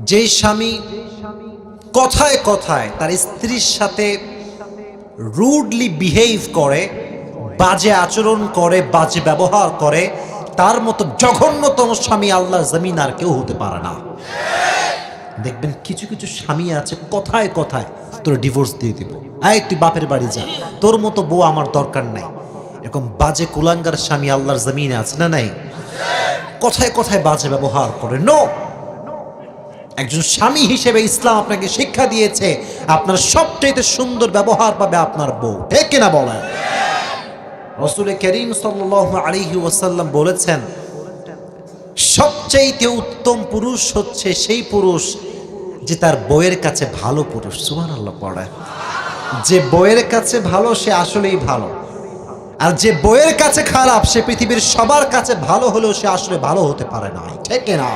যেই স্বামী কথায় কথায় তার স্ত্রীর সাথে রুডলি বিহেভ করে, বাজে আচরণ করে, বাজে ব্যবহার করে, তার মতো জঘন্যতম স্বামী আল্লাহর জমিন আর কেউ হতে পারে না। দেখবেন কিছু কিছু স্বামী আছে কথায় কথায় তোর ডিভোর্স দিয়ে দিব, আয় তুই বাপের বাড়ি যা, তোর মতো বউ আমার দরকার নাই। এরকম বাজে কুলাঙ্গার স্বামী আল্লাহর জমিনে আছে না নাই? কথায় কথায় বাজে ব্যবহার করে। নো, একজন স্বামী হিসেবে ইসলাম আপনাকে শিক্ষা দিয়েছে আপনার সবচেয়ে সুন্দর ব্যবহার পাবে আপনার বউ, ঠিক কিনা বলেন? রাসূল করিম সাল্লাল্লাহু আলাইহি ওয়াসাল্লাম বলেছেন, সবচেয়ে উত্তম পুরুষ হচ্ছে সেই পুরুষ যে তার বউয়ের কাছে ভালো পুরুষ। সুবহানাল্লাহ পড়ে। যে বউয়ের কাছে ভালো সে আসলেই ভালো, আর যে বউয়ের কাছে খারাপ সে পৃথিবীর সবার কাছে ভালো হলেও সে আসলে ভালো হতে পারে না, ঠিক কিনা?